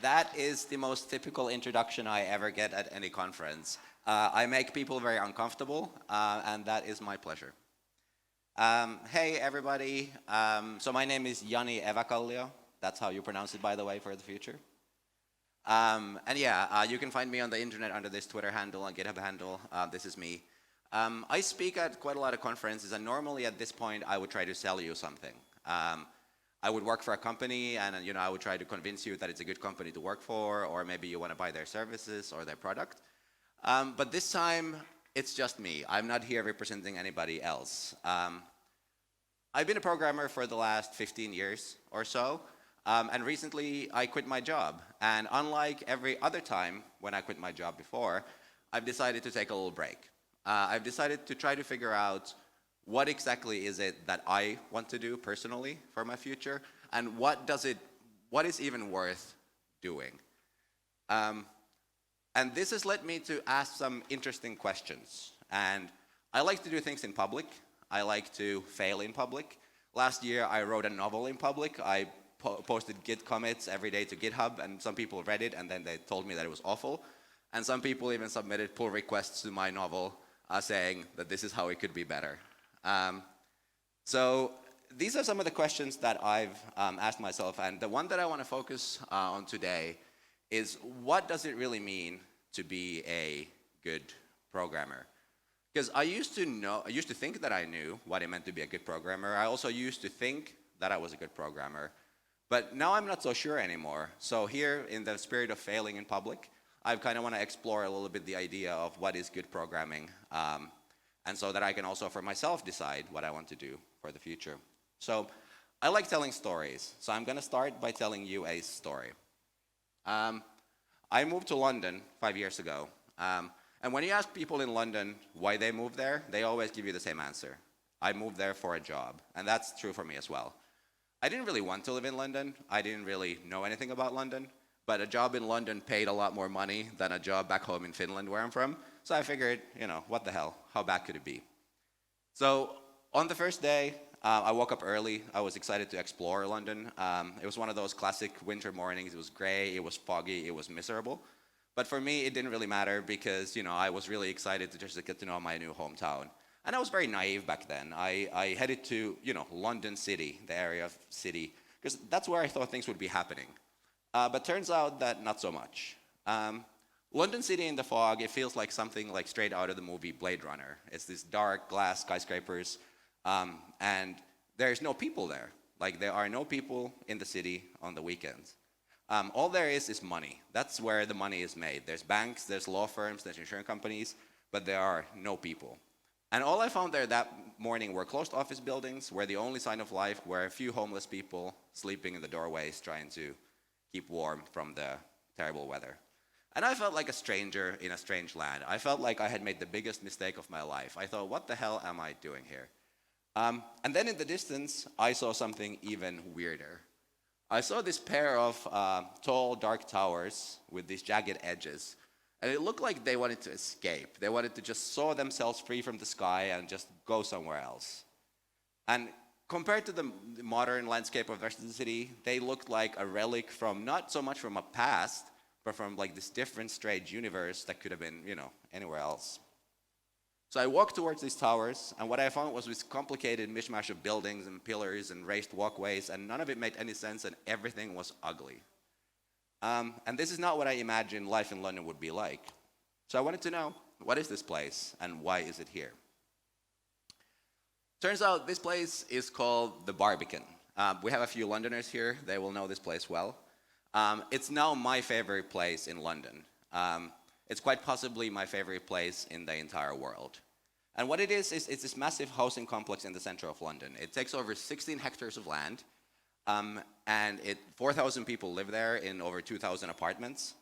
That is the most typical introduction I ever get at any conference. I make people very uncomfortable, and that is my pleasure. Hey, everybody. So my name is Jani Evakallio. That's how you pronounce it, by the way, for the future. And yeah, you can find me on the internet under this Twitter handle and GitHub handle. This is me. I speak at quite a lot of conferences, and normally at this point, I would try to sell you something. I would work for a company, and I would try to convince you that it's a good company to work for, or maybe you want to buy their services or their product. But this time, it's just me. I'm not here representing anybody else. I've been a programmer for the last 15 years or so, and recently I quit my job. And unlike every other time when I quit my job before, I've decided to take a little break. I've decided to try to figure out what exactly is it that I want to do personally for my future, and what is even worth doing. And this has led me to ask some interesting questions. And I like to do things in public. I like to fail in public. Last year, I wrote a novel in public. I posted Git commits every day to GitHub, and some people read it, and then they told me that it was awful. And some people even submitted pull requests to my novel saying that this is how it could be better. So these are some of the questions that I've asked myself, and the one that I want to focus on today is, what does it really mean to be a good programmer? Because I used to think that I knew what it meant to be a good programmer. I also used to think that I was a good programmer, but now I'm not so sure anymore. So here, in the spirit of failing in public, I kind of want to explore a little bit the idea of what is good programming, and so that I can also for myself decide what I want to do for the future. So I like telling stories, so I'm going to start by telling you a story. I moved to London 5 years ago, and when you ask people in London why they moved there, they always give you the same answer. I moved there for a job, and that's true for me as well. I didn't really want to live in London. I didn't really know anything about London, but a job in London paid a lot more money than a job back home in Finland, where I'm from. So I figured, what the hell? How bad could it be? So on the first day, I woke up early. I was excited to explore London. It was one of those classic winter mornings. It was gray, it was foggy, it was miserable. But for me, it didn't really matter because, I was really excited to just get to know my new hometown. And I was very naive back then. I headed to, London City, the area of city, because that's where I thought things would be happening. But turns out that not so much. London City in the fog, it feels like something like straight out of the movie Blade Runner. It's these dark glass skyscrapers, and there's no people there. Like, there are no people in the city on the weekends. All there is money. That's where the money is made. There's banks, there's law firms, there's insurance companies, but there are no people. And all I found there that morning were closed office buildings, where the only sign of life were a few homeless people sleeping in the doorways trying to keep warm from the terrible weather. And I felt like a stranger in a strange land. I felt like I had made the biggest mistake of my life. I thought, what the hell am I doing here? And then in the distance, I saw something even weirder. I saw this pair of tall, dark towers with these jagged edges. And it looked like they wanted to escape. They wanted to just saw themselves free from the sky and just go somewhere else. And compared to the modern landscape of the rest of the city, they looked like a relic from, not so much from a past, but from like this different, strange universe that could have been, anywhere else. So I walked towards these towers, and what I found was this complicated mishmash of buildings and pillars and raised walkways, and none of it made any sense, and everything was ugly. And this is not what I imagined life in London would be like. So I wanted to know, what is this place, and why is it here? Turns out this place is called the Barbican. We have a few Londoners here. They will know this place well. It's now my favorite place in London. It's quite possibly my favorite place in the entire world. And what it is it's this massive housing complex in the center of London. It takes over 16 hectares of land, and 4,000 people live there in over 2,000 apartments.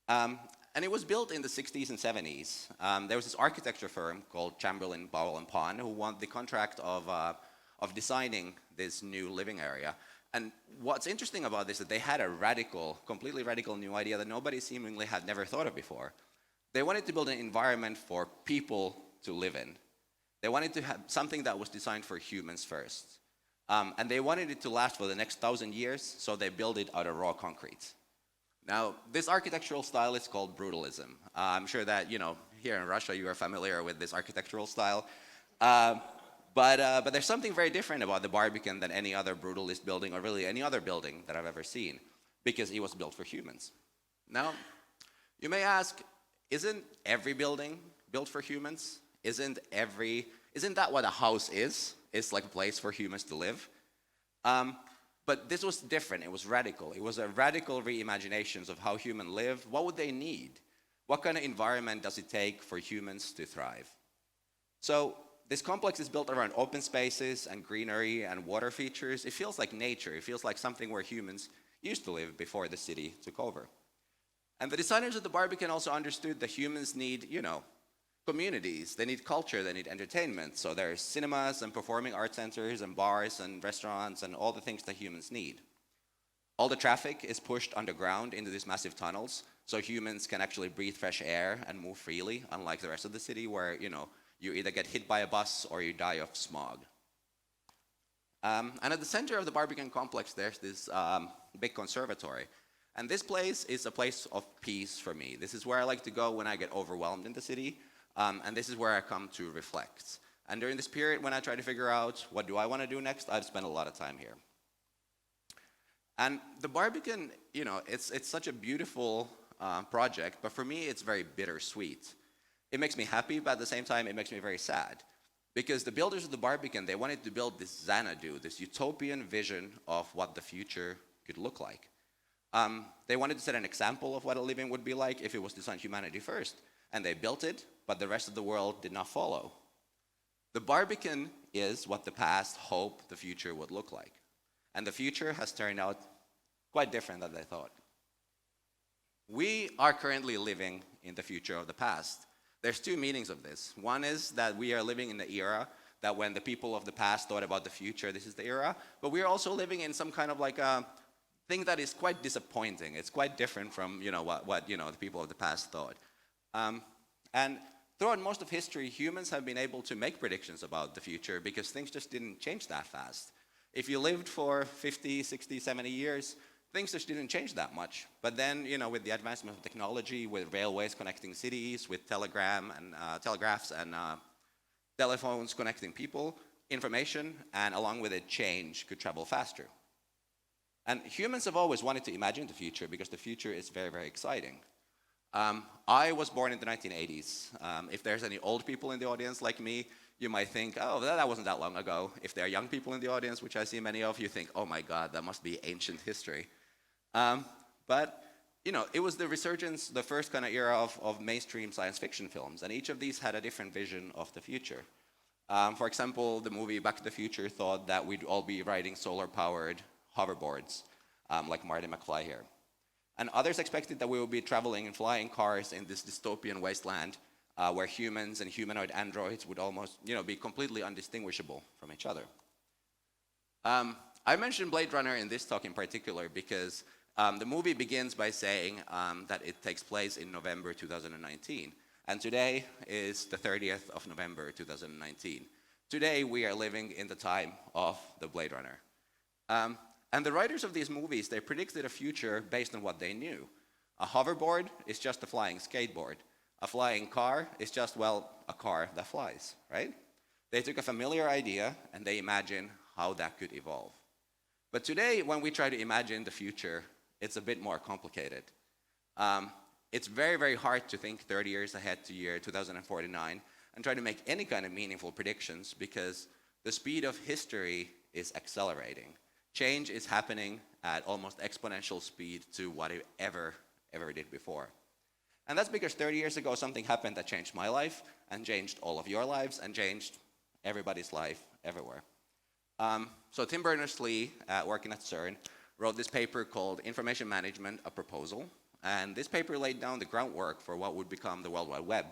And it was built in the 60s and 70s. There was this architecture firm called Chamberlain, Bowell & Pond who won the contract of designing this new living area. And what's interesting about this is that they had a completely radical new idea that nobody seemingly had never thought of before. They wanted to build an environment for people to live in. They wanted to have something that was designed for humans first. And they wanted it to last for the next 1,000 years, so they built it out of raw concrete. Now, this architectural style is called brutalism. I'm sure that, here in Russia you are familiar with this architectural style. Uh, but there's something very different about the Barbican than any other brutalist building, or really any other building that I've ever seen, because it was built for humans. Now, you may ask, isn't every building built for humans? Isn't that what a house is? It's like a place for humans to live. But this was different. It was radical. It was a radical reimagination of how humans live. What would they need? What kind of environment does it take for humans to thrive? So this complex is built around open spaces and greenery and water features. It feels like nature. It feels like something where humans used to live before the city took over. And the designers of the Barbican also understood that humans need, communities. They need culture, they need entertainment. So there's cinemas and performing arts centers and bars and restaurants and all the things that humans need. All the traffic is pushed underground into these massive tunnels, so humans can actually breathe fresh air and move freely, unlike the rest of the city where, you either get hit by a bus or you die of smog. And at the center of the Barbican complex, there's this big conservatory. And this place is a place of peace for me. This is where I like to go when I get overwhelmed in the city. And this is where I come to reflect. And during this period, when I try to figure out what do I want to do next, I've spent a lot of time here. And the Barbican, it's such a beautiful project, but for me, it's very bittersweet. It makes me happy, but at the same time, it makes me very sad. Because the builders of the Barbican, they wanted to build this Xanadu, this utopian vision of what the future could look like. They wanted to set an example of what a living would be like if it was designed humanity first. And they built it, but the rest of the world did not follow. The Barbican is what the past hoped the future would look like. And the future has turned out quite different than they thought. We are currently living in the future of the past. There's two meanings of this. One is that we are living in the era that when the people of the past thought about the future, this is the era. But we are also living in some kind of like a thing that is quite disappointing. It's quite different from what the people of the past thought. And throughout most of history, humans have been able to make predictions about the future because things just didn't change that fast. If you lived for 50, 60, 70 years, things just didn't change that much. But then, with the advancement of technology, with railways connecting cities, with telegraphs and telephones connecting people, information, and along with it, change could travel faster. And humans have always wanted to imagine the future because the future is very, very exciting. I was born in the 1980s. If there's any old people in the audience like me, you might think, oh, that wasn't that long ago. If there are young people in the audience, which I see many of, you think, oh my God, that must be ancient history. But it was the resurgence, the first kind of era of mainstream science fiction films, and each of these had a different vision of the future. For example, the movie Back to the Future thought that we'd all be riding solar-powered hoverboards, like Marty McFly here. And others expected that we would be traveling in flying cars in this dystopian wasteland where humans and humanoid androids would almost, be completely undistinguishable from each other. I mentioned Blade Runner in this talk in particular because the movie begins by saying that it takes place in November 2019. And today is the 30th of November 2019. Today we are living in the time of the Blade Runner. And the writers of these movies, they predicted a future based on what they knew. A hoverboard is just a flying skateboard. A flying car is just, a car that flies, right? They took a familiar idea and they imagined how that could evolve. But today, when we try to imagine the future, it's a bit more complicated. It's very, very hard to think 30 years ahead to year 2049 and try to make any kind of meaningful predictions because the speed of history is accelerating. Change is happening at almost exponential speed to what it ever did before. And that's because 30 years ago, something happened that changed my life and changed all of your lives and changed everybody's life everywhere. So Tim Berners-Lee, working at CERN, wrote this paper called Information Management, a Proposal. And this paper laid down the groundwork for what would become the World Wide Web.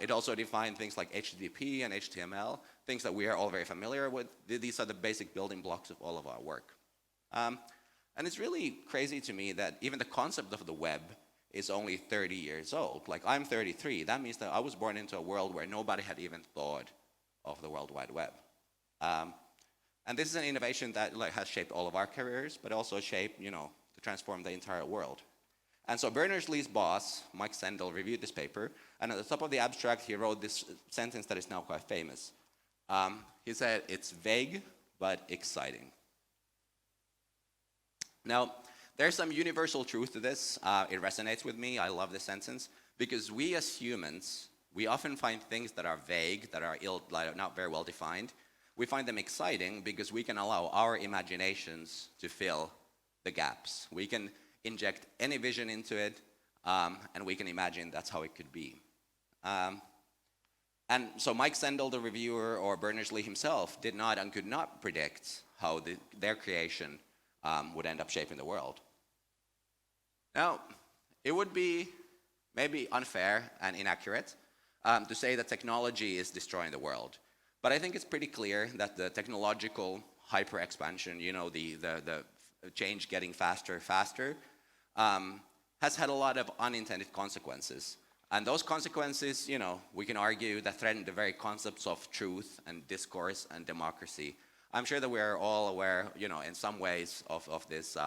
It also defined things like HTTP and HTML, things that we are all very familiar with. These are the basic building blocks of all of our work. And it's really crazy to me that even the concept of the web is only 30 years old. Like, I'm 33. That means that I was born into a world where nobody had even thought of the World Wide Web. And this is an innovation that has shaped all of our careers, but also shaped, to transform the entire world. And so Berners-Lee's boss, Mike Sandel, reviewed this paper, and at the top of the abstract, he wrote this sentence that is now quite famous. He said, "It's vague, but exciting." Now, there's some universal truth to this. It resonates with me. I love this sentence, because we as humans, we often find things that are vague, that are not very well defined. We find them exciting because we can allow our imaginations to fill the gaps. We can inject any vision into it, and we can imagine that's how it could be. And so Mike Sandel, the reviewer, or Berners-Lee himself did not and could not predict how their creation would end up shaping the world. Now, it would be maybe unfair and inaccurate to say that technology is destroying the world. But I think it's pretty clear that the technological hyper-expansion, the change getting faster, has had a lot of unintended consequences. And those consequences, we can argue that threaten the very concepts of truth and discourse and democracy. I'm sure that we're all aware, in some ways of this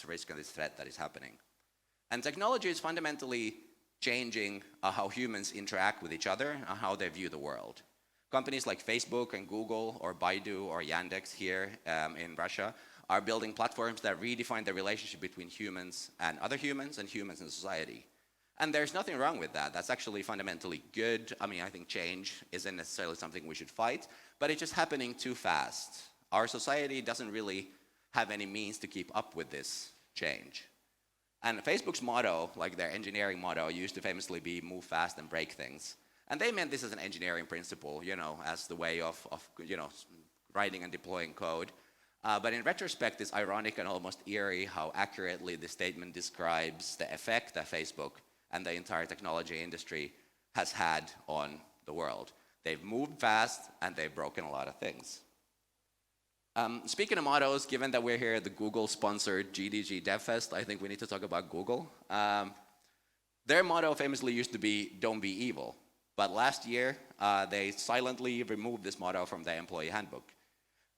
risk and this threat that is happening. And technology is fundamentally changing how humans interact with each other and how they view the world. Companies like Facebook and Google or Baidu or Yandex here in Russia are building platforms that redefine the relationship between humans and other humans and humans in society. And there's nothing wrong with that. That's actually fundamentally good. I mean, I think change isn't necessarily something we should fight, but it's just happening too fast. Our society doesn't really have any means to keep up with this change. And Facebook's motto, like their engineering motto, used to famously be "move fast and break things." And they meant this as an engineering principle, as the way of writing and deploying code. But in retrospect, it's ironic and almost eerie how accurately this statement describes the effect that Facebook and the entire technology industry has had on the world. They've moved fast and they've broken a lot of things. Speaking of mottos, given that we're here at the Google-sponsored GDG DevFest, I think we need to talk about Google. Their motto famously used to be "Don't be evil." But last year, they silently removed this motto from their employee handbook.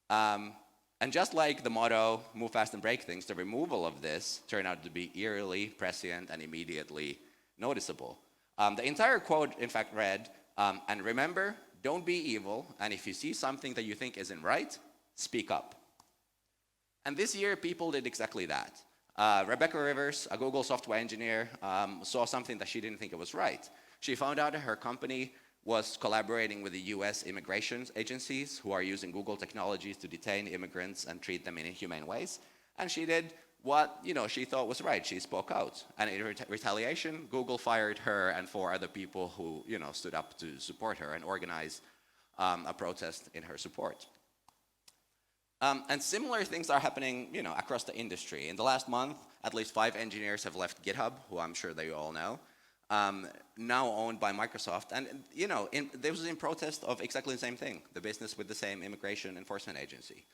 And just like the motto, "Move fast and break things," the removal of this turned out to be eerily prescient and immediately noticeable. The entire quote, in fact, read, "And remember, don't be evil, and if you see something that you think isn't right, speak up." And this year, people did exactly that. Rebecca Rivers, a Google software engineer, saw something that she didn't think it was right. She found out that her company was collaborating with the US immigration agencies who are using Google technologies to detain immigrants and treat them in inhumane ways. And she did what she thought was right. She spoke out. And in retaliation, Google fired her and 4 other people who stood up to support her and organized a protest in her support. And similar things are happening across the industry. In the last month, at least 5 engineers have left GitHub, who I'm sure that you all know. Now owned by Microsoft. And, this was in protest of exactly the same thing, the business with the same immigration enforcement agency.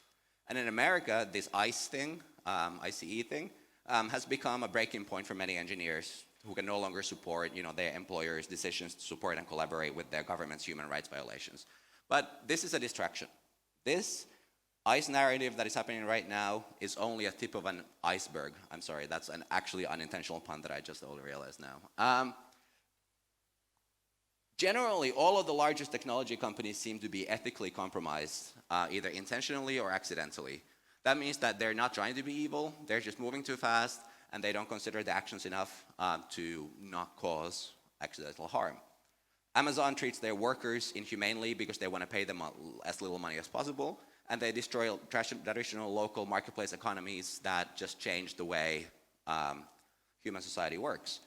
And in America, this ICE thing, ICE thing, has become a breaking point for many engineers who can no longer support, their employers' decisions to support and collaborate with their government's human rights violations. But this is a distraction. This ICE narrative that is happening right now is only a tip of an iceberg. I'm sorry, that's an actually unintentional pun that I just only realized now. Generally, all of the largest technology companies seem to be ethically compromised, either intentionally or accidentally. That means that they're not trying to be evil, they're just moving too fast, and they don't consider the actions enough to not cause accidental harm. Amazon treats their workers inhumanely because they want to pay them as little money as possible, and they destroy traditional local marketplace economies that just change the way human society works.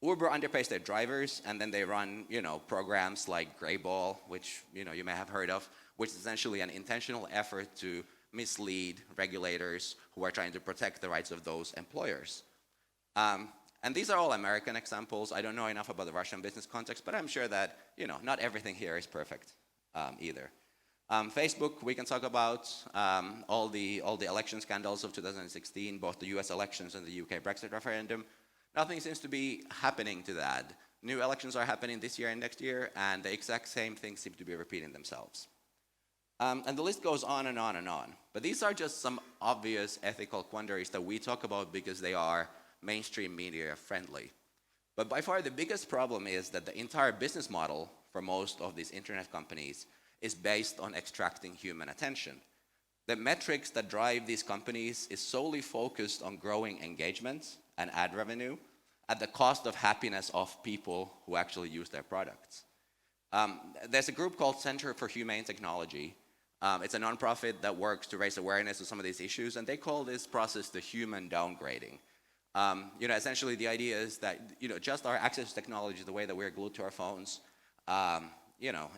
Uber underpays their drivers, and then they run, programs like Greyball, which you may have heard of, which is essentially an intentional effort to mislead regulators who are trying to protect the rights of those employers. And these are all American examples. I don't know enough about the Russian business context, but I'm sure that not everything here is perfect either. Facebook, we can talk about all the election scandals of 2016, both the US elections and the UK Brexit referendum. Nothing seems to be happening to that. New elections are happening this year and next year, and the exact same things seem to be repeating themselves. And the list goes on and on and on. But these are just some obvious ethical quandaries that we talk about because they are mainstream media friendly. But by far the biggest problem is that the entire business model for most of these internet companies is based on extracting human attention. The metrics that drive these companies is solely focused on growing engagement and ad revenue at the cost of happiness of people who actually use their products. There's a group called Center for Humane Technology. It's a nonprofit that works to raise awareness of some of these issues, and they call this process the human downgrading. Essentially the idea is that, just our access to technology, the way that we're glued to our phones,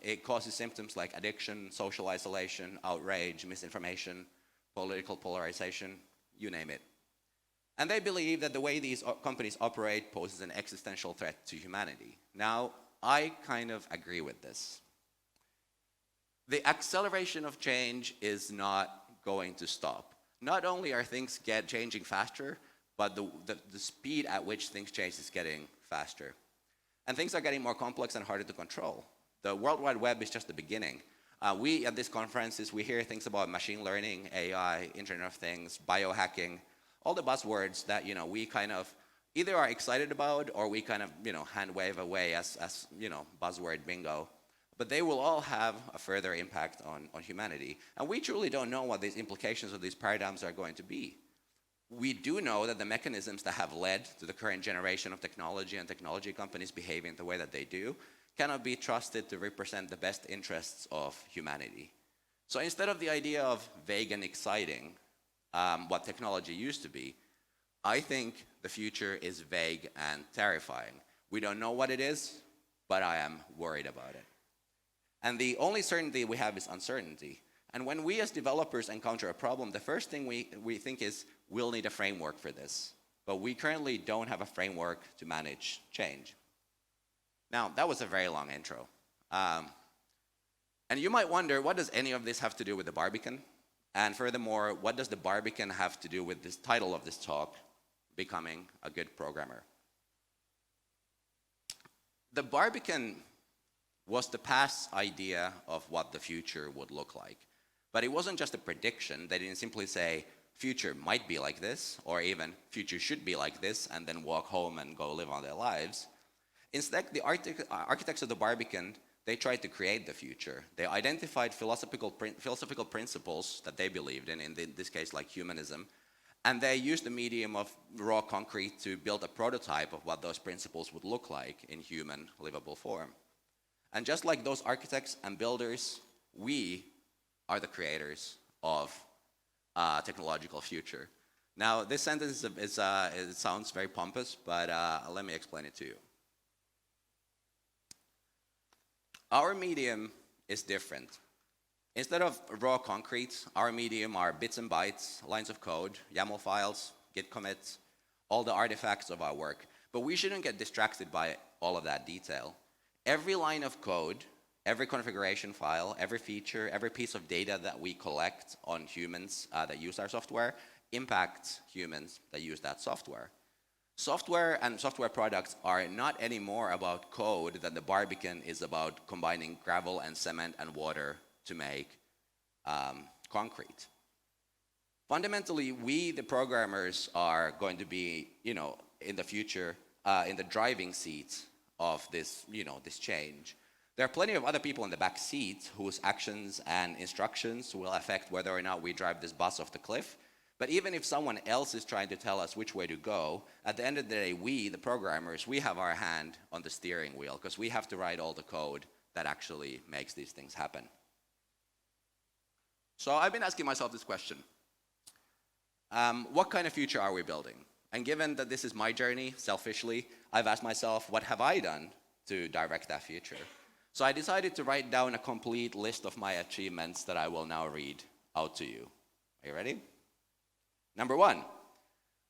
it causes symptoms like addiction, social isolation, outrage, misinformation, political polarization, you name it. And they believe that the way these companies operate poses an existential threat to humanity. Now, I kind of agree with this. The acceleration of change is not going to stop. Not only are things changing faster, but the speed at which things change is getting faster. And things are getting more complex and harder to control. The World Wide Web is just the beginning. We, at these conferences, we hear things about machine learning, AI, Internet of Things, biohacking, all the buzzwords that, we kind of either are excited about or we kind of, hand wave away as buzzword bingo. But they will all have a further impact on humanity. And we truly don't know what these implications of these paradigms are going to be. We do know that the mechanisms that have led to the current generation of technology and technology companies behaving the way that they do cannot be trusted to represent the best interests of humanity. So instead of the idea of vague and exciting, what technology used to be, I think the future is vague and terrifying. We don't know what it is, but I am worried about it. And the only certainty we have is uncertainty. And when we as developers encounter a problem, the first thing we think is, we'll need a framework for this. But we currently don't have a framework to manage change. Now, that was a very long intro. And you might wonder, what does any of this have to do with the Barbican? And furthermore, what does the Barbican have to do with this title of this talk, Becoming a Good Programmer? The Barbican was the past idea of what the future would look like. But it wasn't just a prediction. They didn't simply say, future might be like this, or even future should be like this, and then walk home and go live on their lives. Instead, the architects of the Barbican, they tried to create the future. They identified philosophical principles that they believed in this case like humanism, and they used the medium of raw concrete to build a prototype of what those principles would look like in human livable form. And just like those architects and builders, we are the creators of a technological future. Now, this sentence it sounds very pompous, but let me explain it to you. Our medium is different. Instead of raw concrete, our medium are bits and bytes, lines of code, YAML files, Git commits, all the artifacts of our work. But we shouldn't get distracted by all of that detail. Every line of code, every configuration file, every feature, every piece of data that we collect on humans that use our software impacts humans that use that software. Software and software products are not anymore about code than the Barbican is about combining gravel and cement and water to make concrete. Fundamentally, we, the programmers, are going to be, in the future, in the driving seat of this, this change. There are plenty of other people in the back seat whose actions and instructions will affect whether or not we drive this bus off the cliff. But even if someone else is trying to tell us which way to go, at the end of the day, we, the programmers, we have our hand on the steering wheel because we have to write all the code that actually makes these things happen. So I've been asking myself this question. What kind of future are we building? And given that this is my journey, selfishly, I've asked myself, what have I done to direct that future? So I decided to write down a complete list of my achievements that I will now read out to you. Are you ready? Number 1,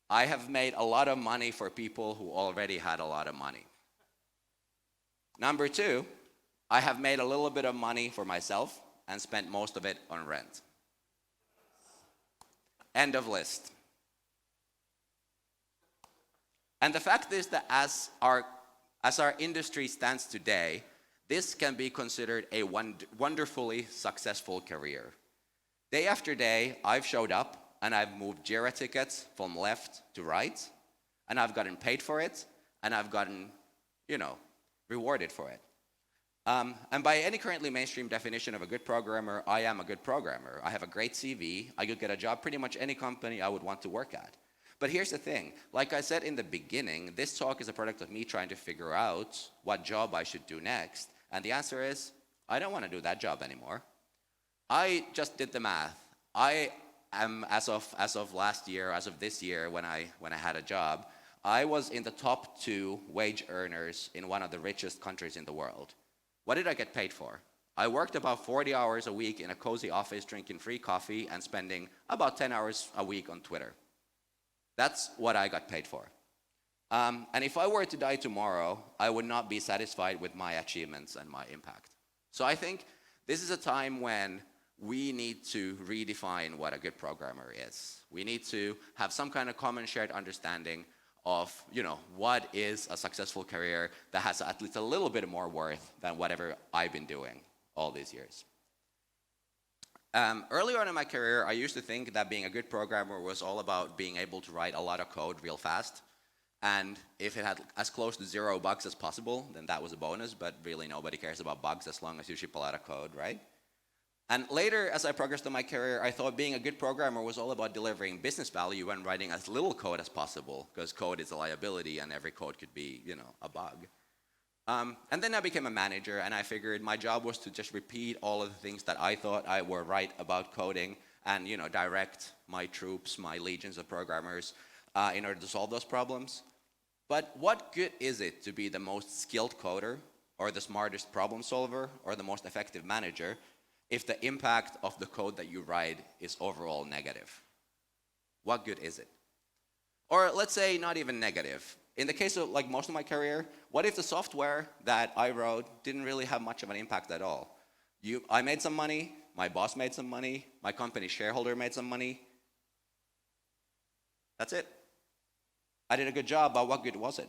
I have made a lot of money for people who already had a lot of money. Number 2, I have made a little bit of money for myself and spent most of it on rent. End of list. And the fact is that as our industry stands today, this can be considered a wonderfully successful career. Day after day, I've showed up and I've moved JIRA tickets from left to right. and I've gotten paid for it, and I've gotten, rewarded for it. And by any currently mainstream definition of a good programmer, I am a good programmer. I have a great CV. I could get a job pretty much any company I would want to work at. But here's the thing. Like I said in the beginning, this talk is a product of me trying to figure out what job I should do next. And the answer is, I don't want to do that job anymore. I just did the math. I am, as of last year, as of this year, when I had a job, I was in the top 2 wage earners in one of the richest countries in the world. What did I get paid for? I worked about 40 hours a week in a cozy office, drinking free coffee and spending about 10 hours a week on Twitter. That's what I got paid for. And if I were to die tomorrow, I would not be satisfied with my achievements and my impact. So I think this is a time when we need to redefine what a good programmer is. We need to have some kind of common shared understanding of, what is a successful career that has at least a little bit more worth than whatever I've been doing all these years. Earlier on in my career, I used to think that being a good programmer was all about being able to write a lot of code real fast. And if it had as close to 0 bugs as possible, then that was a bonus, but really nobody cares about bugs as long as you ship a lot of code, right? And later, as I progressed in my career, I thought being a good programmer was all about delivering business value and writing as little code as possible, because code is a liability and every code could be, a bug. And then I became a manager, and I figured my job was to just repeat all of the things that I thought I were right about coding and, direct my troops, my legions of programmers in order to solve those problems. But what good is it to be the most skilled coder or the smartest problem solver or the most effective manager if the impact of the code that you write is overall negative? What good is it? Or let's say not even negative. In the case of most of my career, what if the software that I wrote didn't really have much of an impact at all? I made some money, my boss made some money, my company shareholder made some money. That's it. I did a good job, but what good was it?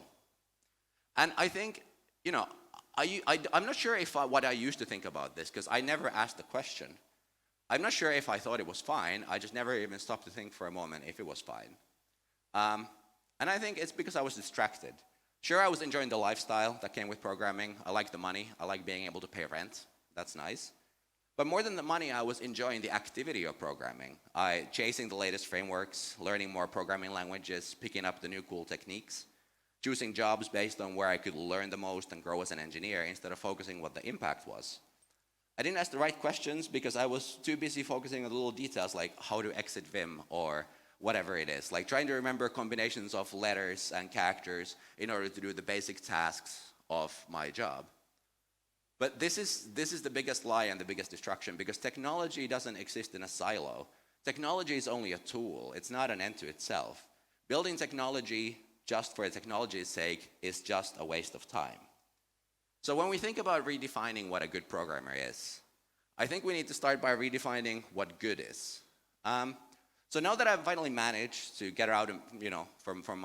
And I think, I'm not sure what I used to think about this, because I never asked the question. I'm not sure if I thought it was fine. I just never even stopped to think for a moment if it was fine. And I think it's because I was distracted. Sure, I was enjoying the lifestyle that came with programming. I liked the money. I liked being able to pay rent. That's nice. But more than the money, I was enjoying the activity of programming. Chasing the latest frameworks, learning more programming languages, picking up the new cool techniques, choosing jobs based on where I could learn the most and grow as an engineer instead of focusing what the impact was. I didn't ask the right questions because I was too busy focusing on the little details like how to exit Vim or whatever it is, like trying to remember combinations of letters and characters in order to do the basic tasks of my job. But this is the biggest lie and the biggest distraction, because technology doesn't exist in a silo. Technology is only a tool. It's not an end to itself. Building technology just for technology's sake is just a waste of time. So when we think about redefining what a good programmer is, I think we need to start by redefining what good is. So now that I've finally managed to get out, from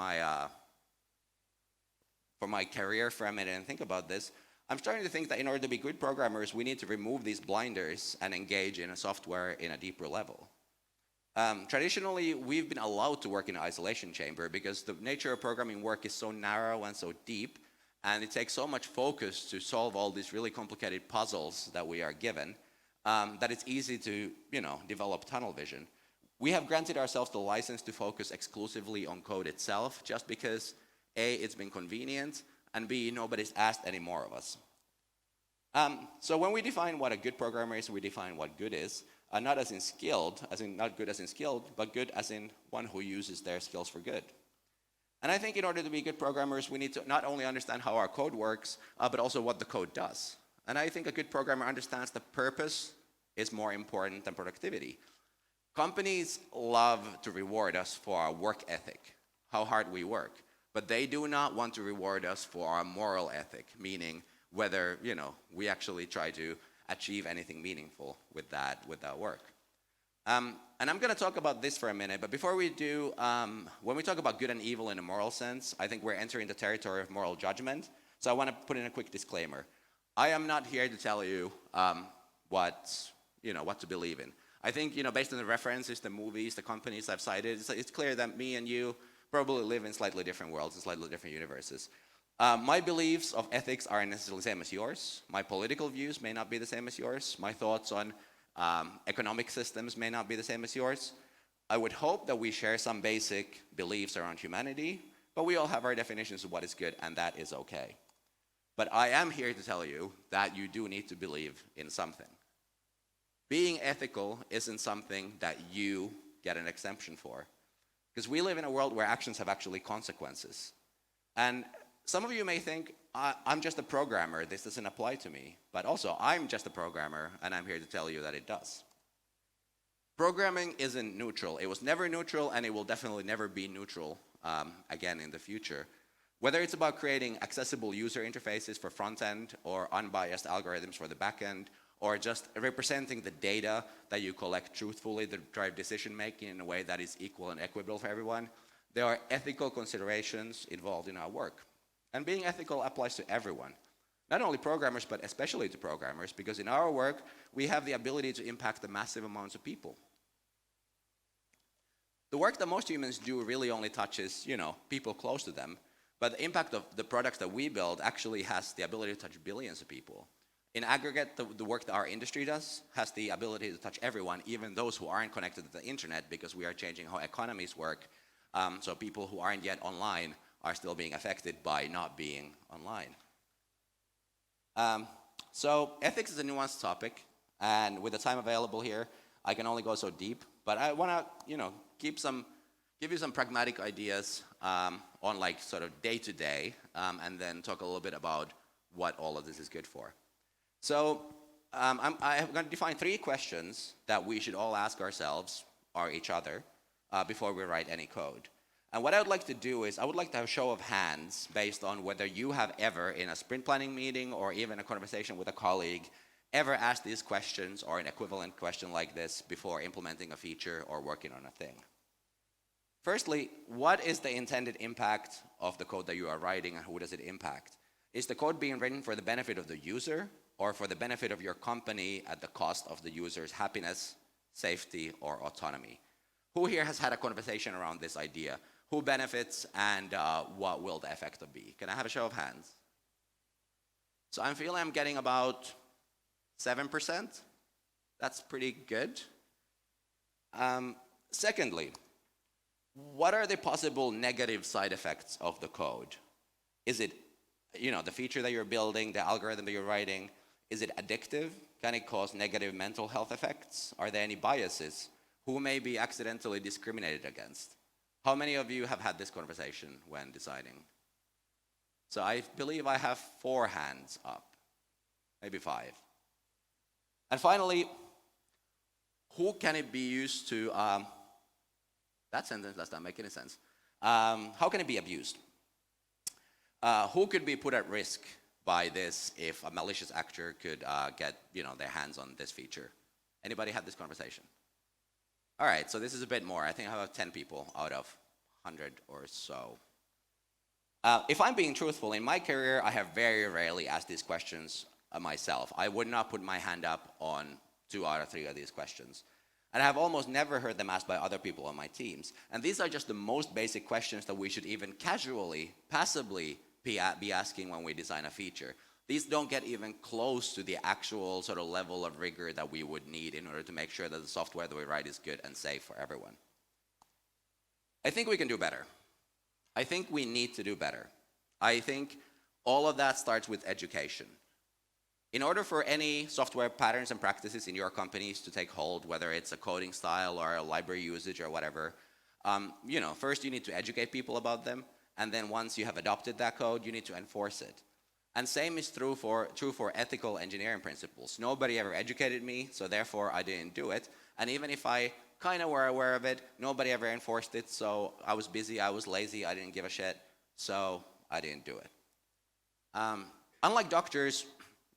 my career for a minute and think about this, I'm starting to think that in order to be good programmers, we need to remove these blinders and engage in a software in a deeper level. Traditionally, we've been allowed to work in an isolation chamber because the nature of programming work is so narrow and so deep, and it takes so much focus to solve all these really complicated puzzles that we are given, that it's easy to, develop tunnel vision. We have granted ourselves the license to focus exclusively on code itself just because A, it's been convenient, and B, nobody's asked any more of us. So when we define what a good programmer is, we define what good is, not as in skilled, as in not good as in skilled, but good as in one who uses their skills for good. And I think in order to be good programmers, we need to not only understand how our code works, but also what the code does. And I think a good programmer understands the purpose is more important than productivity. Companies love to reward us for our work ethic, how hard we work. But they do not want to reward us for our moral ethic, meaning whether, we actually try to achieve anything meaningful with that work. And I'm going to talk about this for a minute, but before we do, when we talk about good and evil in a moral sense, I think we're entering the territory of moral judgment. So I want to put in a quick disclaimer. I am not here to tell you what to believe in. I think, based on the references, the movies, the companies I've cited, it's clear that me and you, probably live in slightly different worlds, in slightly different universes. My beliefs of ethics aren't necessarily the same as yours. My political views may not be the same as yours. My thoughts on economic systems may not be the same as yours. I would hope that we share some basic beliefs around humanity, but we all have our definitions of what is good, and that is okay. But I am here to tell you that you do need to believe in something. Being ethical isn't something that you get an exemption for. Because we live in a world where actions have actually consequences. And some of you may think, I'm just a programmer, this doesn't apply to me. But also, I'm just a programmer, and I'm here to tell you that it does. Programming isn't neutral. It was never neutral, and it will definitely never be neutral again in the future. Whether it's about creating accessible user interfaces for front-end, or unbiased algorithms for the back-end, or just representing the data that you collect truthfully to drive decision-making in a way that is equal and equitable for everyone, there are ethical considerations involved in our work. And being ethical applies to everyone. Not only programmers, but especially to programmers, because in our work, we have the ability to impact the massive amounts of people. The work that most humans do really only touches, people close to them, but the impact of the products that we build actually has the ability to touch billions of people. In aggregate, the work that our industry does has the ability to touch everyone, even those who aren't connected to the internet, because we are changing how economies work. So people who aren't yet online are still being affected by not being online. So ethics is a nuanced topic, and with the time available here, I can only go so deep. But I want to, give you some pragmatic ideas on sort of day to day, and then talk a little bit about what all of this is good for. So I'm going to define 3 questions that we should all ask ourselves or each other before we write any code. And what I would like to do is I would like to have a show of hands based on whether you have ever, in a sprint planning meeting or even a conversation with a colleague, ever asked these questions or an equivalent question like this before implementing a feature or working on a thing. Firstly, what is the intended impact of the code that you are writing, and who does it impact? Is the code being written for the benefit of the user or for the benefit of your company at the cost of the user's happiness, safety, or autonomy? Who here has had a conversation around this idea? Who benefits, and what will the effect of be? Can I have a show of hands? So I'm feeling I'm getting about 7%. That's pretty good. Secondly, what are the possible negative side effects of the code? Is it, the feature that you're building, the algorithm that you're writing, is it addictive? Can it cause negative mental health effects? Are there any biases? Who may be accidentally discriminated against? How many of you have had this conversation when deciding? So I believe I have 4 hands up, maybe 5. And finally, who can it be used to, that sentence does not make any sense. How can it be abused? Who could be put at risk by this if a malicious actor could get their hands on this feature? Anybody had this conversation? All right, so this is a bit more. I think I have 10 people out of 100 or so. If I'm being truthful, in my career, I have very rarely asked these questions myself. I would not put my hand up on 2 out of 3 of these questions. And I have almost never heard them asked by other people on my teams. And these are just the most basic questions that we should even casually, passively be asking when we design a feature. These don't get even close to the actual sort of level of rigor that we would need in order to make sure that the software that we write is good and safe for everyone. I think we can do better. I think we need to do better. I think all of that starts with education. In order for any software patterns and practices in your companies to take hold, whether it's a coding style or a library usage or whatever, first you need to educate people about them, and then once you have adopted that code, you need to enforce it. And same is true for ethical engineering principles. Nobody ever educated me, so therefore I didn't do it. And even if I kind of were aware of it, nobody ever enforced it, so I was busy, I was lazy, I didn't give a shit, so I didn't do it. Unlike doctors,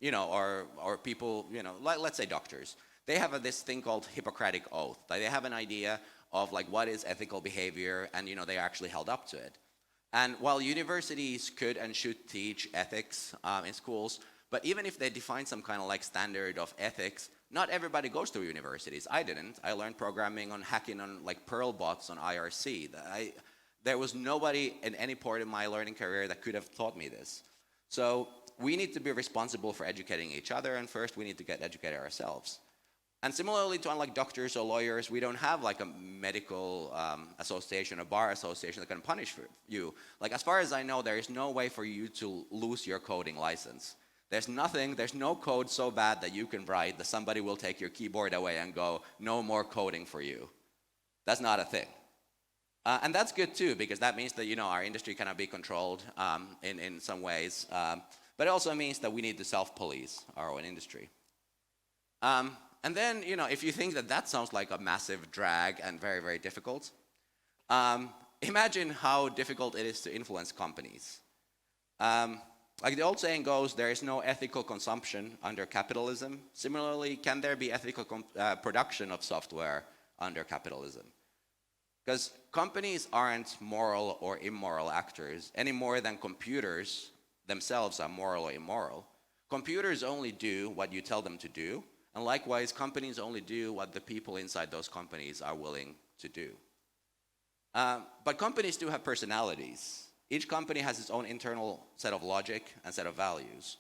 or people, let's say doctors, they have this thing called Hippocratic Oath. They have an idea of what is ethical behavior, and they are actually held up to it. And while universities could and should teach ethics in schools, but even if they define some kind of standard of ethics, not everybody goes to universities. I didn't. I learned programming on hacking on Perl bots on IRC. There was nobody in any part of my learning career that could have taught me this. So we need to be responsible for educating each other, and first we need to get educated ourselves. And similarly to unlike doctors or lawyers, we don't have like a medical association, a bar association that can punish you. Like as far as I know, there is no way for you to lose your coding license. There's no code so bad that you can write that somebody will take your keyboard away and go, no more coding for you. That's not a thing. And that's good too, because that means that, our industry cannot be controlled in some ways. But it also means that we need to self-police our own industry. And then, if you think that sounds like a massive drag and very, very difficult, imagine how difficult it is to influence companies. Like the old saying goes, there is no ethical consumption under capitalism. Similarly, can there be ethical production of software under capitalism? Because companies aren't moral or immoral actors any more than computers themselves are moral or immoral. Computers only do what you tell them to do, and likewise, companies only do what the people inside those companies are willing to do. But companies do have personalities. Each company has its own internal set of logic and set of values.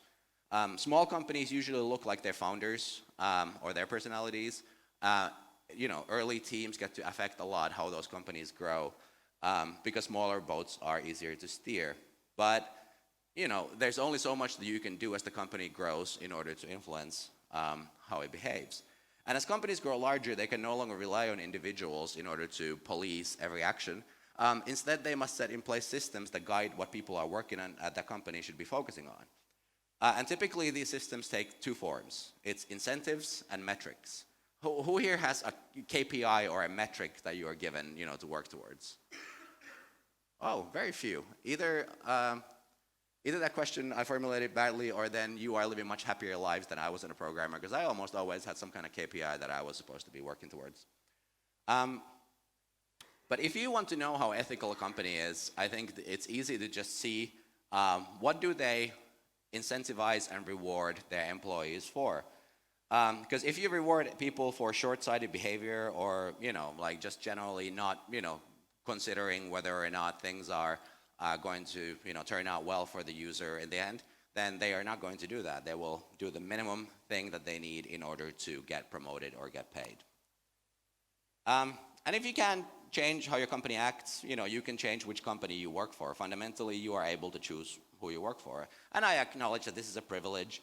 Small companies usually look like their founders or their personalities. Early teams get to affect a lot how those companies grow because smaller boats are easier to steer. But, there's only so much that you can do as the company grows in order to influence how it behaves. And as companies grow larger, they can no longer rely on individuals in order to police every action. Instead, they must set in place systems that guide what people are working on at that company should be focusing on. And typically, these systems take two forms. It's incentives and metrics. Who here has a KPI or a metric that you are given, to work towards? Oh, very few. Either that question I formulated badly, or then you are living much happier lives than I was in a programmer, because I almost always had some kind of KPI that I was supposed to be working towards. But if you want to know how ethical a company is, I think it's easy to just see what do they incentivize and reward their employees for. Because if you reward people for short-sighted behavior or, like just generally not, considering whether or not things are going to, turn out well for the user in the end, then they are not going to do that. They will do the minimum thing that they need in order to get promoted or get paid. And if you can change how your company acts, you can change which company you work for. Fundamentally, you are able to choose who you work for. And I acknowledge that this is a privilege.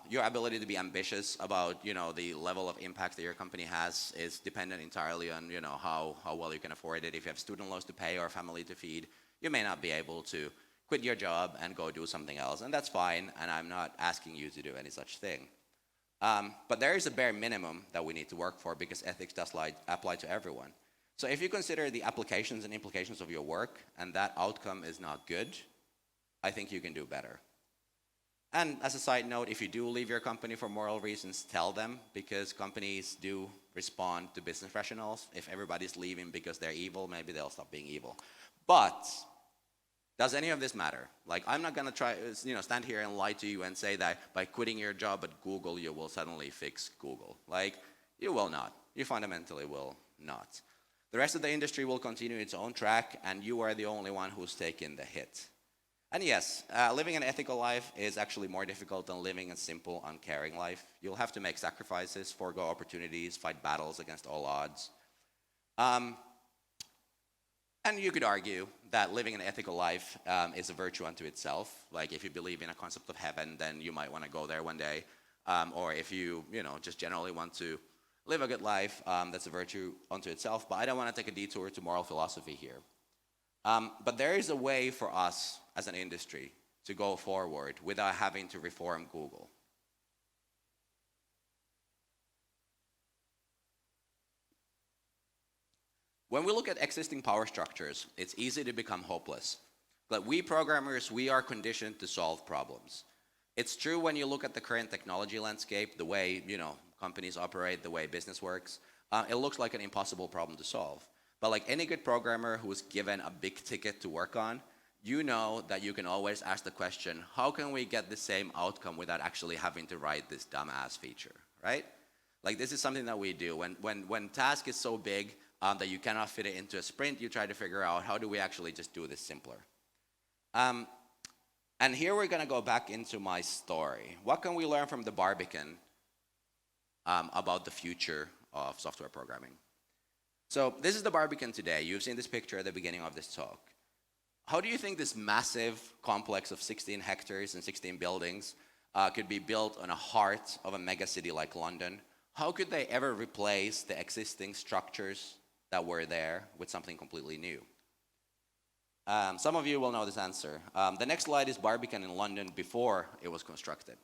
Your ability to be ambitious about, the level of impact that your company has is dependent entirely on, how well you can afford it. If you have student loans to pay or a family to feed, you may not be able to quit your job and go do something else. And that's fine, and I'm not asking you to do any such thing. But there is a bare minimum that we need to work for because ethics does apply to everyone. So if you consider the applications and implications of your work and that outcome is not good, I think you can do better. And as a side note, if you do leave your company for moral reasons, tell them, because companies do respond to business rationales. If everybody's leaving because they're evil, maybe they'll stop being evil. But does any of this matter? Like, I'm not going to try, stand here and lie to you and say that by quitting your job at Google, you will suddenly fix Google. Like, you will not. You fundamentally will not. The rest of the industry will continue its own track, and you are the only one who's taken the hit. And yes, living an ethical life is actually more difficult than living a simple, uncaring life. You'll have to make sacrifices, forego opportunities, fight battles against all odds. And you could argue that living an ethical life is a virtue unto itself. Like, if you believe in a concept of heaven, then you might want to go there one day. Or if you, just generally want to live a good life, that's a virtue unto itself. But I don't want to take a detour to moral philosophy here. But there is a way for us as an industry to go forward without having to reform Google. When we look at existing power structures, it's easy to become hopeless. But we programmers, we are conditioned to solve problems. It's true when you look at the current technology landscape, the way, companies operate, the way business works, it looks like an impossible problem to solve. But like any good programmer who is given a big ticket to work on, you know that you can always ask the question, how can we get the same outcome without actually having to write this dumbass feature, right? Like, this is something that we do. When task is so big, that you cannot fit it into a sprint. You try to figure out, how do we actually just do this simpler? And here we're going to go back into my story. What can we learn from the Barbican about the future of software programming? So this is the Barbican today. You've seen this picture at the beginning of this talk. How do you think this massive complex of 16 hectares and 16 buildings could be built on a heart of a mega city like London? How could they ever replace the existing structures that were there with something completely new? Some of you will know this answer. The next slide is Barbican in London before it was constructed.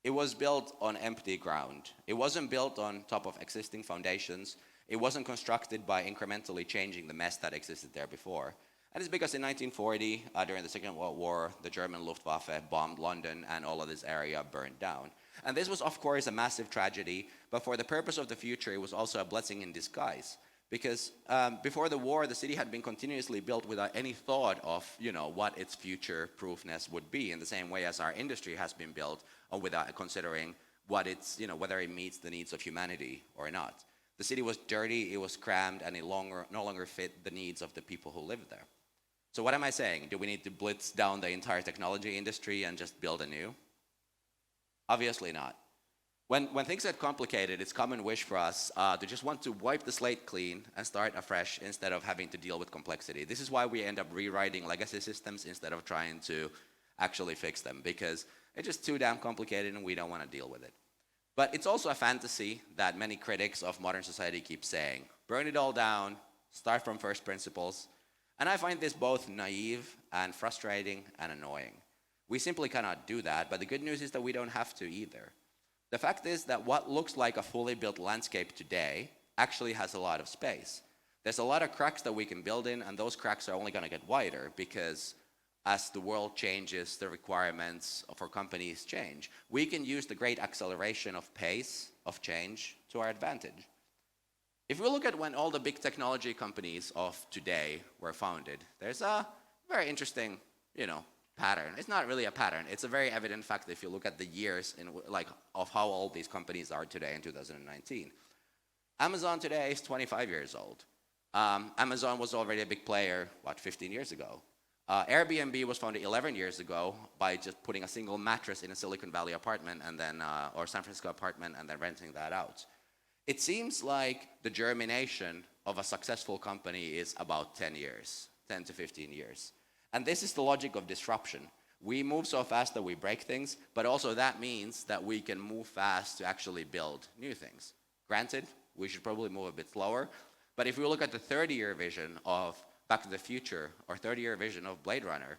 It was built on empty ground. It wasn't built on top of existing foundations. It wasn't constructed by incrementally changing the mess that existed there before. And it's because in 1940, during the Second World War, the German Luftwaffe bombed London and all of this area burned down. And this was, of course, a massive tragedy, but for the purpose of the future, it was also a blessing in disguise. Because before the war, the city had been continuously built without any thought of, what its future-proofness would be, in the same way as our industry has been built, or without considering what it's, whether it meets the needs of humanity or not. The city was dirty, it was crammed, and it no longer fit the needs of the people who lived there. So what am I saying? Do we need to blitz down the entire technology industry and just build anew? Obviously not. When things get complicated, it's a common wish for us to just want to wipe the slate clean and start afresh instead of having to deal with complexity. This is why we end up rewriting legacy systems instead of trying to actually fix them, because it's just too damn complicated and we don't want to deal with it. But it's also a fantasy that many critics of modern society keep saying. Burn it all down, start from first principles. And I find this both naive and frustrating and annoying. We simply cannot do that, but the good news is that we don't have to either. The fact is that what looks like a fully built landscape today actually has a lot of space. There's a lot of cracks that we can build in, and those cracks are only going to get wider because as the world changes, the requirements for companies change. We can use the great acceleration of pace of change to our advantage. If we look at when all the big technology companies of today were founded, there's a very interesting, pattern. It's not really a pattern. It's a very evident fact if you look at the years of how old these companies are today in 2019. Amazon today is 25 years old. Amazon was already a big player, 15 years ago. Airbnb was founded 11 years ago by just putting a single mattress in a Silicon Valley apartment and then, or San Francisco apartment and then renting that out. It seems like the germination of a successful company is about 10 years, 10 to 15 years. And this is the logic of disruption. We move so fast that we break things, but also that means that we can move fast to actually build new things. Granted, we should probably move a bit slower, but if we look at the 30-year vision of Back to the Future or 30-year vision of Blade Runner,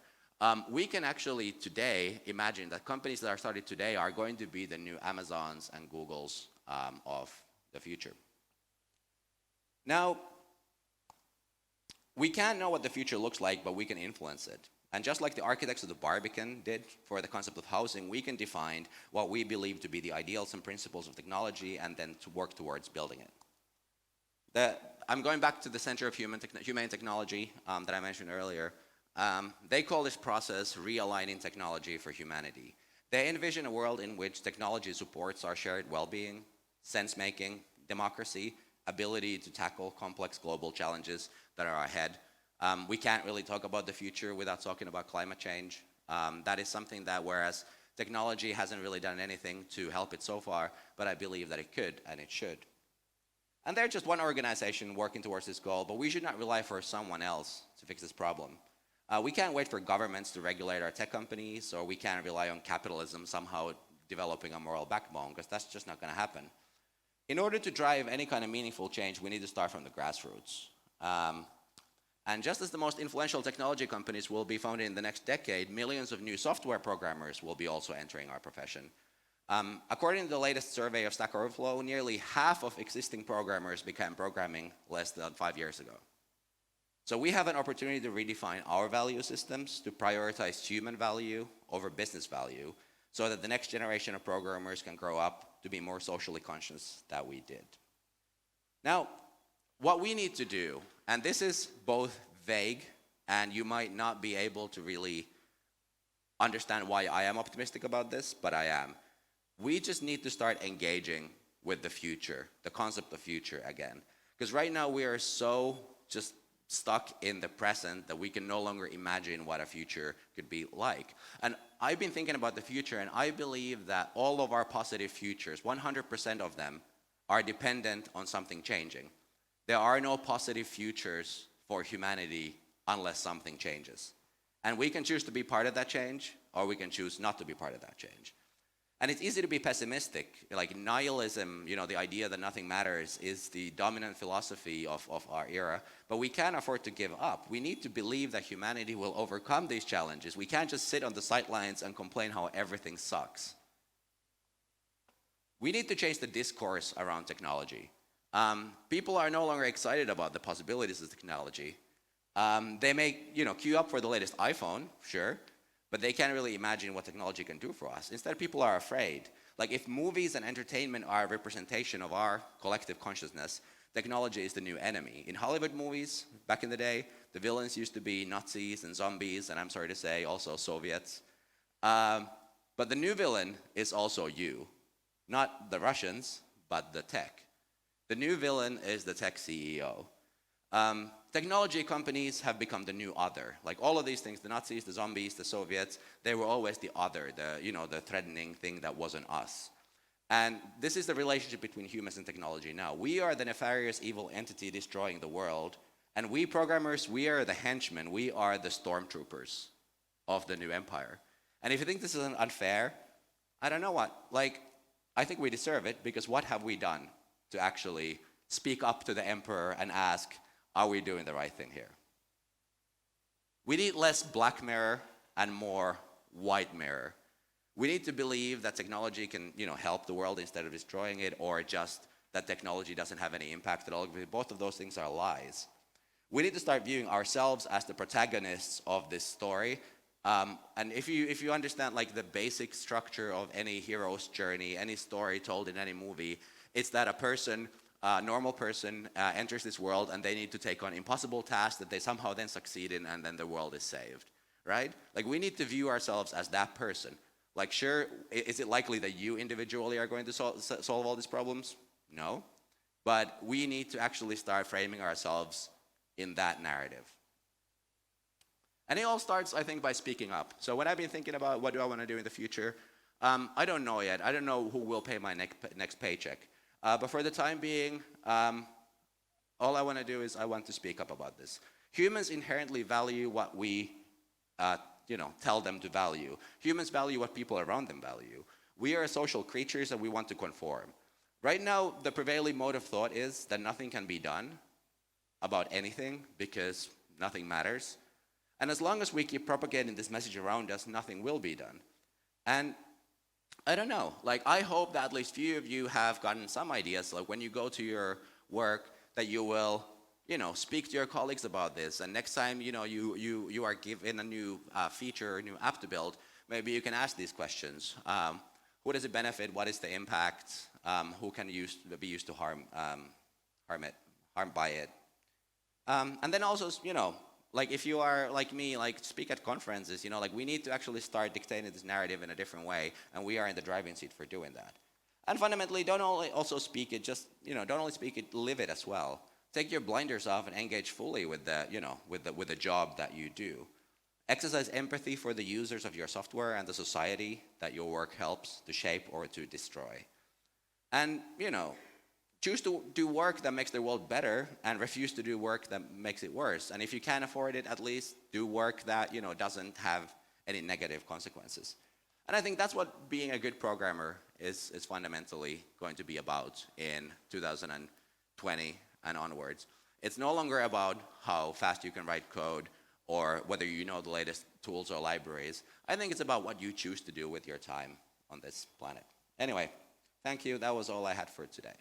we can actually today imagine that companies that are started today are going to be the new Amazons and Googles of the future. Now, we can't know what the future looks like, but we can influence it. And just like the architects of the Barbican did for the concept of housing, we can define what we believe to be the ideals and principles of technology and then to work towards building it. I'm going back to the Center of Humane Technology that I mentioned earlier. They call this process realigning technology for humanity. They envision a world in which technology supports our shared well-being, sense-making, democracy, ability to tackle complex global challenges that are ahead. We can't really talk about the future without talking about climate change. That is something that, whereas technology hasn't really done anything to help it so far, but I believe that it could and it should. And they're just one organization working towards this goal, but we should not rely for someone else to fix this problem. We can't wait for governments to regulate our tech companies, or we can't rely on capitalism somehow developing a moral backbone, because that's just not going to happen. In order to drive any kind of meaningful change, we need to start from the grassroots. And just as the most influential technology companies will be founded in the next decade, millions of new software programmers will be also entering our profession. According to the latest survey of Stack Overflow, nearly half of existing programmers began programming less than 5 years ago. So we have an opportunity to redefine our value systems to prioritize human value over business value so that the next generation of programmers can grow up to be more socially conscious than we did. Now, what we need to do, and this is both vague and you might not be able to really understand why I am optimistic about this, but I am. We just need to start engaging with the future, the concept of future again. Because right now we are so just stuck in the present that we can no longer imagine what a future could be like. And I've been thinking about the future, and I believe that all of our positive futures, 100% of them, are dependent on something changing. There are no positive futures for humanity unless something changes. And we can choose to be part of that change, or we can choose not to be part of that change. And it's easy to be pessimistic. Like nihilism, the idea that nothing matters is the dominant philosophy of our era. But we can't afford to give up. We need to believe that humanity will overcome these challenges. We can't just sit on the sidelines and complain how everything sucks. We need to change the discourse around technology. People are no longer excited about the possibilities of technology. They may, queue up for the latest iPhone, sure, but they can't really imagine what technology can do for us. Instead, people are afraid. Like if movies and entertainment are a representation of our collective consciousness, technology is the new enemy. In Hollywood movies, back in the day, the villains used to be Nazis and zombies, and I'm sorry to say, also Soviets. But the new villain is also you. Not the Russians, but the tech. The new villain is the tech CEO. Technology companies have become the new other. Like all of these things, the Nazis, the zombies, the Soviets, they were always the other, the threatening thing that wasn't us. And this is the relationship between humans and technology now. We are the nefarious evil entity destroying the world, and we programmers, we are the henchmen, we are the stormtroopers of the new empire. And if you think this is unfair, I don't know what. Like, I think we deserve it, because what have we done to actually speak up to the emperor and ask, are we doing the right thing here? We need less black mirror and more white mirror. We need to believe that technology can, help the world instead of destroying it, or just that technology doesn't have any impact at all. Both of those things are lies. We need to start viewing ourselves as the protagonists of this story. And if you understand like the basic structure of any hero's journey, any story told in any movie, it's that a normal person enters this world and they need to take on impossible tasks that they somehow then succeed in, and then the world is saved, right? Like we need to view ourselves as that person. Like sure, is it likely that you individually are going to solve all these problems? No. But we need to actually start framing ourselves in that narrative. And it all starts, I think, by speaking up. So when I've been thinking about what do I want to do in the future, I don't know yet. I don't know who will pay my next paycheck. But for the time being, all I want to do is I want to speak up about this. Humans inherently value what we tell them to value. Humans value what people around them value. We are social creatures and we want to conform. Right now, the prevailing mode of thought is that nothing can be done about anything because nothing matters. And as long as we keep propagating this message around us, nothing will be done. And I don't know, like I hope that at least few of you have gotten some ideas, like when you go to your work, that you will, speak to your colleagues about this. And next time, you are given a new feature, a new app to build, maybe you can ask these questions. Who does it benefit? What is the impact? Who can be used to harm by it? And then also, like if you are like me, like speak at conferences, like we need to actually start dictating this narrative in a different way, and we are in the driving seat for doing that. And fundamentally, don't only also speak it, just, don't only speak it, live it as well. Take your blinders off and engage fully with the, with the job that you do. Exercise empathy for the users of your software and the society that your work helps to shape or to destroy. And, choose to do work that makes the world better and refuse to do work that makes it worse. And if you can't afford it, at least do work that, doesn't have any negative consequences. And I think that's what being a good programmer is fundamentally going to be about in 2020 and onwards. It's no longer about how fast you can write code or whether you know the latest tools or libraries. I think it's about what you choose to do with your time on this planet. Anyway, thank you. That was all I had for today.